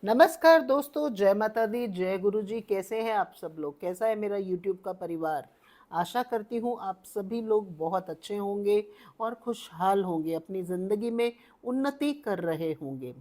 नमस्कार दोस्तों, जय माता दी, जय गुरु जी। कैसे हैं आप सब लोग? कैसा है मेरा यूट्यूब का परिवार? आशा करती हूँ आप सभी लोग बहुत अच्छे होंगे और खुशहाल होंगे, अपनी ज़िंदगी में उन्नति कर रहे होंगे।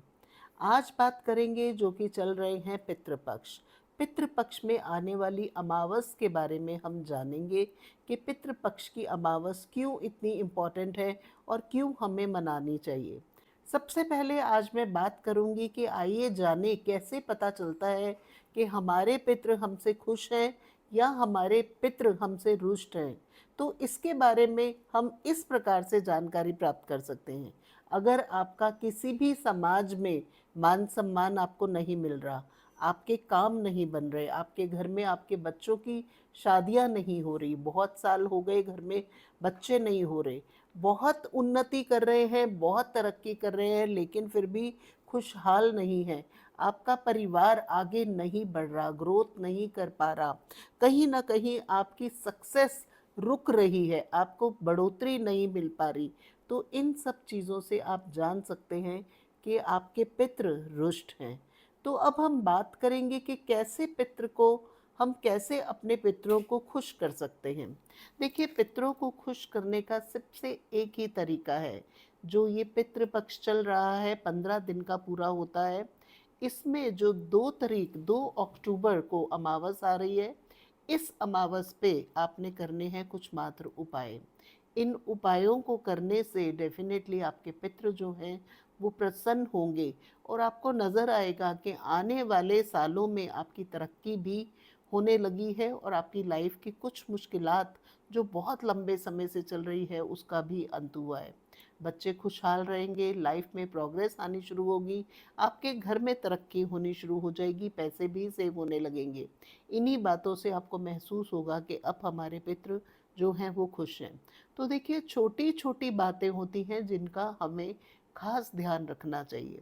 आज बात करेंगे जो कि चल रहे हैं पितृपक्ष। पितृपक्ष में आने वाली अमावस के बारे में हम जानेंगे कि पितृपक्ष की अमावस क्यों इतनी इम्पोर्टेंट है और क्यों हमें मनानी चाहिए। सबसे पहले आज मैं बात करूंगी कि आइए जाने कैसे पता चलता है कि हमारे पितृ हमसे खुश हैं या हमारे पितृ हमसे रुष्ट हैं। तो इसके बारे में हम इस प्रकार से जानकारी प्राप्त कर सकते हैं। अगर आपका किसी भी समाज में मान सम्मान आपको नहीं मिल रहा, आपके काम नहीं बन रहे, आपके घर में आपके बच्चों की शादियां नहीं हो रही, बहुत साल हो गए घर में बच्चे नहीं हो रहे, बहुत उन्नति कर रहे हैं, बहुत तरक्की कर रहे हैं, लेकिन फिर भी खुशहाल नहीं है, आपका परिवार आगे नहीं बढ़ रहा, ग्रोथ नहीं कर पा रहा, कहीं ना कहीं आपकी सक्सेस रुक रही है, आपको बढ़ोतरी नहीं मिल पा रही, तो इन सब चीज़ों से आप जान सकते हैं कि आपके पितृ रुष्ट हैं। तो अब हम बात करेंगे कि कैसे पितृ को हम कैसे अपने पितरों को खुश कर सकते हैं। देखिए, पितरों को खुश करने का सबसे एक ही तरीका है। जो ये पितृपक्ष चल रहा है, 15 दिन का पूरा होता है। इसमें जो 2 अक्टूबर को अमावस आ रही है, इस अमावस पे आपने करने हैं कुछ मात्र उपाय। इन उपायों को करने से डेफिनेटली आपके पितृ जो हैं वो प्रसन्न होंगे और आपको नज़र आएगा कि आने वाले सालों में आपकी तरक्की भी होने लगी है और आपकी लाइफ की कुछ मुश्किलात जो बहुत लंबे समय से चल रही है उसका भी अंत हुआ है। बच्चे खुशहाल रहेंगे, लाइफ में प्रोग्रेस आनी शुरू होगी, आपके घर में तरक्की होनी शुरू हो जाएगी, पैसे भी सेव होने लगेंगे। इन्हीं बातों से आपको महसूस होगा कि अब हमारे पितृ जो हैं वो खुश हैं। तो देखिए, छोटी छोटी बातें होती हैं जिनका हमें खास ध्यान रखना चाहिए।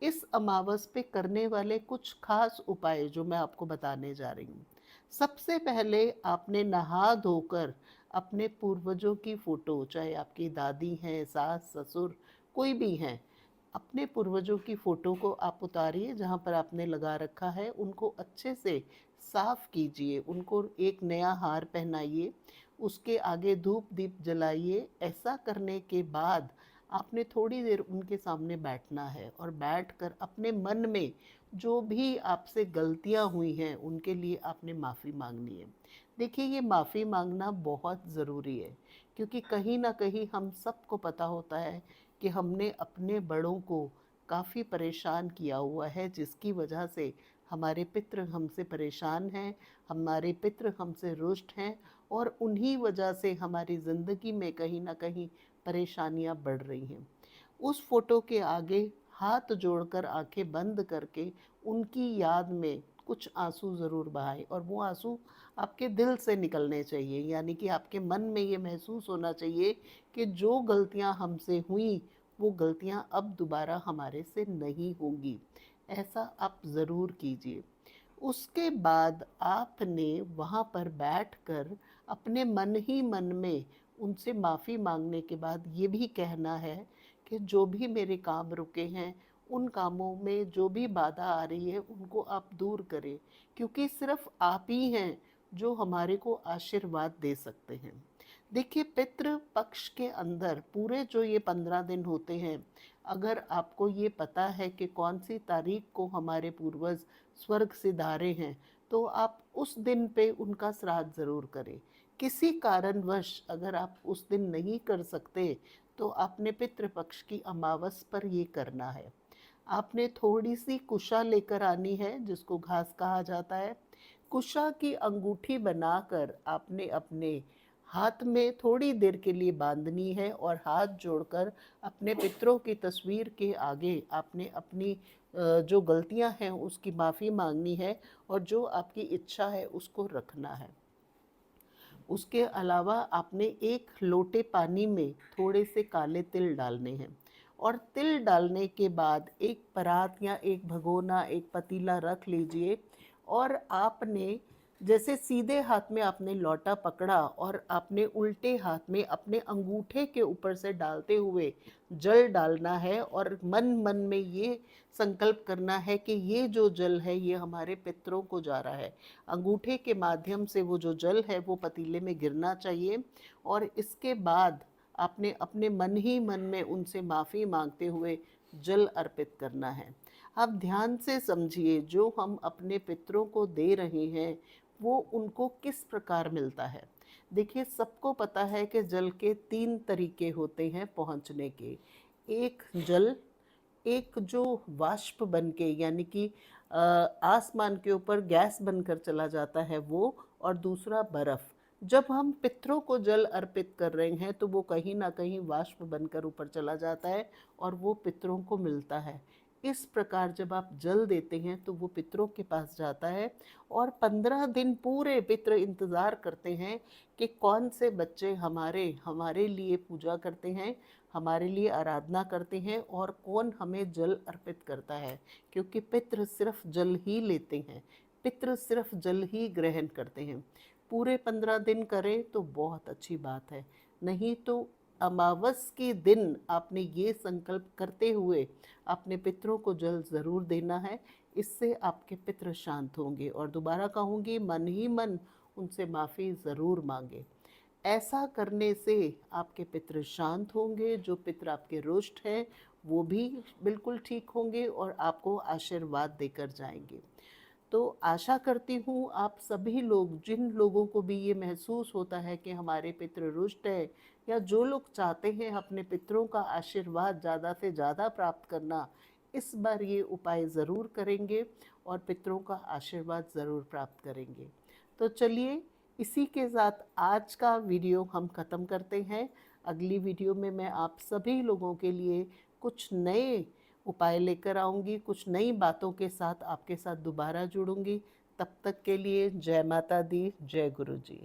इस अमावस पे करने वाले कुछ खास उपाय जो मैं आपको बताने जा रही हूँ। सबसे पहले आपने नहा धोकर अपने पूर्वजों की फ़ोटो, चाहे आपकी दादी हैं, सास, ससुर, कोई भी हैं, अपने पूर्वजों की फ़ोटो को आप उतारिए, जहाँ पर आपने लगा रखा है उनको अच्छे से साफ़ कीजिए, उनको एक नया हार पहनाइए, उसके आगे धूप दीप जलाइए। ऐसा करने के बाद आपने थोड़ी देर उनके सामने बैठना है और बैठकर अपने मन में जो भी आपसे गलतियां हुई हैं उनके लिए आपने माफ़ी मांगनी है। देखिए, ये माफ़ी मांगना बहुत ज़रूरी है, क्योंकि कहीं ना कहीं हम सबको पता होता है कि हमने अपने बड़ों को काफ़ी परेशान किया हुआ है, जिसकी वजह से हमारे पितृ हमसे परेशान हैं, हमारे पितृ हमसे रुष्ट हैं और उन्हीं वजह से हमारी ज़िंदगी में कहीं ना कहीं परेशानियां बढ़ रही हैं। उस फोटो के आगे हाथ जोड़कर आंखें बंद करके उनकी याद में कुछ आंसू ज़रूर बहाएं, और वो आंसू आपके दिल से निकलने चाहिए, यानी कि आपके मन में ये महसूस होना चाहिए कि जो गलतियां हमसे हुई वो गलतियां अब दोबारा हमारे से नहीं होंगी। ऐसा आप ज़रूर कीजिए। उसके बाद आपने वहाँ पर बैठकर अपने मन ही मन में उनसे माफ़ी मांगने के बाद ये भी कहना है कि जो भी मेरे काम रुके हैं, उन कामों में जो भी बाधा आ रही है उनको आप दूर करें, क्योंकि सिर्फ आप ही हैं जो हमारे को आशीर्वाद दे सकते हैं। देखिए, पितृ पक्ष के अंदर पूरे जो ये 15 दिन होते हैं, अगर आपको ये पता है कि कौन सी तारीख को हमारे पूर्वज स्वर्ग सिधारे हैं, तो आप उस दिन पे उनका श्राद्ध ज़रूर करें। किसी कारणवश अगर आप उस दिन नहीं कर सकते, तो आपने पितृपक्ष की अमावस पर ये करना है। आपने थोड़ी सी कुशा लेकर आनी है, जिसको घास कहा जाता है। कुशा की अंगूठी बनाकर आपने अपने हाथ में थोड़ी देर के लिए बांधनी है और हाथ जोड़कर अपने पितरों की तस्वीर के आगे आपने अपनी जो गलतियां हैं उसकी माफ़ी मांगनी है और जो आपकी इच्छा है उसको रखना है। उसके अलावा आपने एक लोटे पानी में थोड़े से काले तिल डालने हैं, और तिल डालने के बाद एक परात या एक भगोना, एक पतीला रख लीजिए और आपने जैसे सीधे हाथ में आपने लोटा पकड़ा और आपने उल्टे हाथ में अपने अंगूठे के ऊपर से डालते हुए जल डालना है और मन मन में ये संकल्प करना है कि ये जो जल है ये हमारे पितरों को जा रहा है। अंगूठे के माध्यम से वो जो जल है वो पतीले में गिरना चाहिए और इसके बाद आपने अपने मन ही मन में उनसे माफ़ी मांगते हुए जल अर्पित करना है। आप ध्यान से समझिए, जो हम अपने पितरों को दे रहे हैं वो उनको किस प्रकार मिलता है। देखिए, सबको पता है कि जल के 3 तरीके होते हैं पहुँचने के। एक जल, एक जो वाष्प बन के यानी कि आसमान के ऊपर गैस बनकर चला जाता है वो, और दूसरा बर्फ़। जब हम पितरों को जल अर्पित कर रहे हैं तो वो कहीं न कहीं वाष्प बनकर ऊपर चला जाता है और वो पितरों को मिलता है। इस प्रकार जब आप जल देते हैं तो वो पितरों के पास जाता है और 15 दिन पूरे पितर इंतज़ार करते हैं कि कौन से बच्चे हमारे हमारे लिए पूजा करते हैं, हमारे लिए आराधना करते हैं और कौन हमें जल अर्पित करता है। क्योंकि पितृ सिर्फ जल ही लेते हैं, पितृ सिर्फ जल ही ग्रहण करते हैं। पूरे 15 दिन करें तो बहुत अच्छी बात है, नहीं तो अमावस के दिन आपने ये संकल्प करते हुए अपने पितरों को जल ज़रूर देना है। इससे आपके पितृ शांत होंगे और दोबारा कहूँगी, मन ही मन उनसे माफ़ी ज़रूर मांगे। ऐसा करने से आपके पितृ शांत होंगे, जो पितृ आपके रुष्ट हैं वो भी बिल्कुल ठीक होंगे और आपको आशीर्वाद देकर जाएंगे। तो आशा करती हूँ आप सभी लोग, जिन लोगों को भी ये महसूस होता है कि हमारे पितृ रुष्ट है, या जो लोग चाहते हैं अपने पितरों का आशीर्वाद ज़्यादा से ज़्यादा प्राप्त करना, इस बार ये उपाय ज़रूर करेंगे और पितरों का आशीर्वाद ज़रूर प्राप्त करेंगे। तो चलिए, इसी के साथ आज का वीडियो हम ख़त्म करते हैं। अगली वीडियो में मैं आप सभी लोगों के लिए कुछ नए उपाय लेकर आऊँगी, कुछ नई बातों के साथ आपके साथ दोबारा जुड़ूंगी। तब तक के लिए जय माता दी, जय गुरु जी।